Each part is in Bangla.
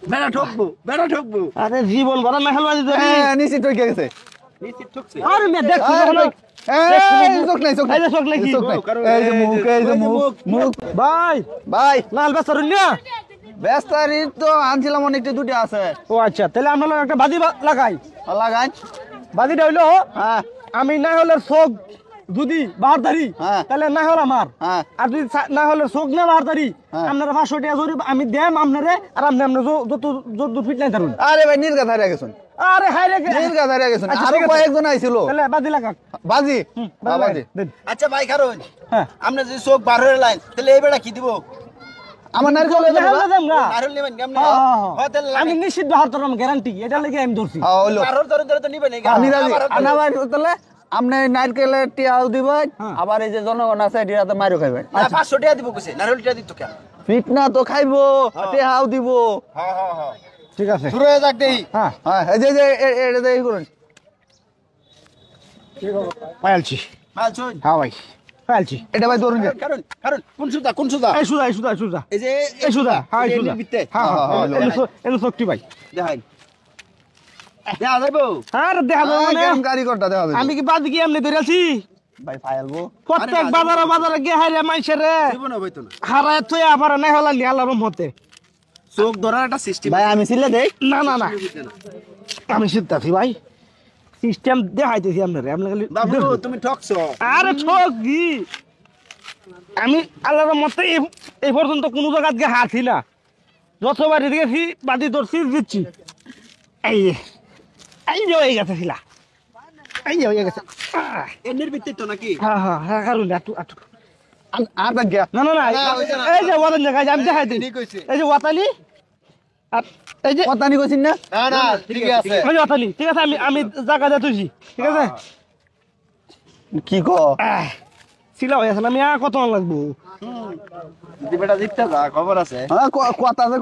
বেড়া ঠকবো আরে জীবন বড় মেহল বাজি ধরি হ্যাঁ নিশ্চিত হয়ে গেছে নিশ্চিত ঠকছে আরে মে দেখছ না চোখ নাই এই যে চোখ নাকি? এই যে মুখ ভাই ভাই লাল বেচারুন না বেস্তারি তো আনছিলাম অনেকটা দুটো আছে ও আচ্ছা তাহলে আমরা একটা বাজি লাগাই লাগাই বাজিটা হইলো হ্যাঁ আমি না হলে চোখ যদি বাহারদারি হ্যাঁ। তাহলে না হল আমার হ্যাঁ আর যদি না হলে চোখ না বাহারদারি হ্যাঁ। আপনারা 500 টাকা জরিপ আমি দেম আপনারে আর আপনি যত ফিট নাই ধরুন আরে ভাই নির্গা ধারে গেছেন আরে হাই রে নির্গা ধারে গেছেন আচ্ছা, আরো ঠিক আছে। কয়েকজন আইছিল তাহলে বাজি লাগা বাজি বাজি দেন আচ্ছা ভাই কারণ হ্যাঁ আপনি যদি চোখ বার হয়ে লাইন তাহলে এই বেড়া কি দিব আমার নারকেল নারুল নেবেন কেমনে হ্যাঁ, হ্যাঁ, হ্যাঁ। হয় তাহলে আমি নিশ্চিত বাহার তোর গ্যারান্টি এটা লাগি আমি ধরছি হলো বারোর ধরে তো নিবেন আমি রাজি আনাবার তাহলে আপনি নারকেলের টিয়াও দিবেন হ্যাঁ। আবার এই যে জনগণ আছে এটাতে মাইরও খাইবেন 500 টাকা দিব কইছে নারুল টাকা দিত কেন ফিট না তো খাইবো টিয়াও দিব হ্যাঁ ঠিক আছে শুরু হয়ে যাক দেই হ্যাঁ হ্যাঁ এই যে এটা দিয়ে করুন পাইলছি মাল চল হ্যাঁ ভাই পাইলছি এটা ভাই ধরুন কারণ কোন সুদা এই সুদা এই যে এই সুদা হ্যাঁ এই সুদা বিতে হ্যাঁ হ্যাঁ এলো শক্তি ভাই দেখাই দেখা যাইবো আর দেখাবো মানে কেমন কারিগরটা দেখা যাবে আমি কি বাদ কি এমনি ধরেছি ভাই ফাইলবো প্রত্যেক বাজারে গিয়ে হাইরে মাইছে রে জীবনে হইতো না হারায় তুই আবার নাই হলা নি আল্লাহর রহমতে চোখ ধরার একটা সিস্টেম ভাই আমি ছিলে দেই না আমি সিদ্ধাছি ভাই সিস্টেম দেখাইতেছি আপনারে আপনি খালি বাবু তুমি ঠকছো আরে ঠক কি আমি আল্লাহর রহমতে এই পর্যন্ত কোনো জায়গা গিয়ে হারছি না যতবার গেছি বাদি ধরছি দিচ্ছি এই যে হয়ে গেছে শিলা এই যে হয়ে গেছে এর ভিত্তি তো নাকি হ্যাঁ কারণ আর দেখ গিয়া না এই যে ওয়াতানি দেখাই আমি দেখাই দিই এই যে ওয়াতানি আর এই যে কথানি কইছিন না না ঠিক আছে ওই যে ওয়াতানি ঠিক আছে আমি জায়গা দিয়ে তুইছি ঠিক আছে কি কো শিলা হয়ে আছে না আমি আর কত লাগবো দিবেটা জিততে যা খবর আছে হ্যাঁ কথা আছে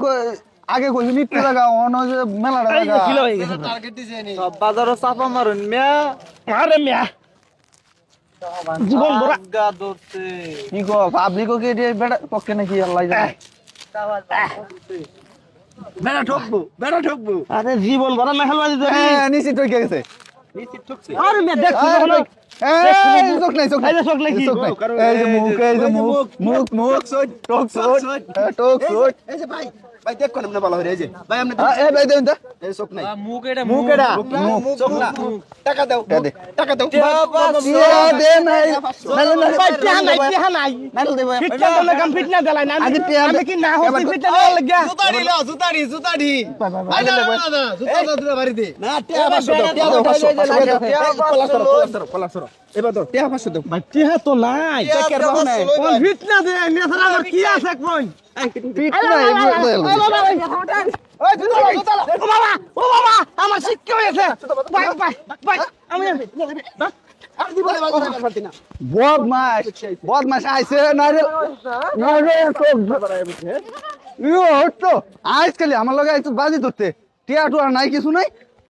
আগে কইছি নিতে জায়গা অন যে মেলাটা এই যে জায়গা শিলা হয়ে গেছে টার্গেট দিছে নি সব বাজারে চাপা মারুন মিয়া আরে মিয়া জীবন বড় গা ধরতে কি কো পাবলিকও কি এর বেটা পক্ষে নাকি আল্লাহ জানে বেড়া ঠকবো আরে জীবন বড় মেহল বাজি ধরি হ্যাঁ নিশ্চিত হয়ে গেছে নিশ্চিত ঠকছে আরে মিয়া দেখছ এই চোখ নাই এই যে চোখ নাকি? এই যে মুখ টক সোট এই যে ভাই দেখ কোন না ভালো হয়ে এই যে ভাই আপনি এই ভাই দেন তো এই চোখ নাই মুখ এটা চোখ না টাকা দাও টাকা দাও বাবা সিয়া দে নাই ভাই টিহা নাই ফিটনা তো কাম ফিটনা দেলাই না আমি কি না হচ্ছে ফিটনা দেওয়া লাগা জুতা দি জুতা বাড়ি দে না এবার ধর টিয়া 500 দাও ভাই টিহা তো নাই কোন ফিটনা দে নেছরা আমার কি আছে কোন ও বাবা আমার শিক্ষা হয়েছে ভাই আমি বদমাস আইছে আজকালি আমার লগে বাজি ধরতে টিয়া টুয়া নাই কিছু নাই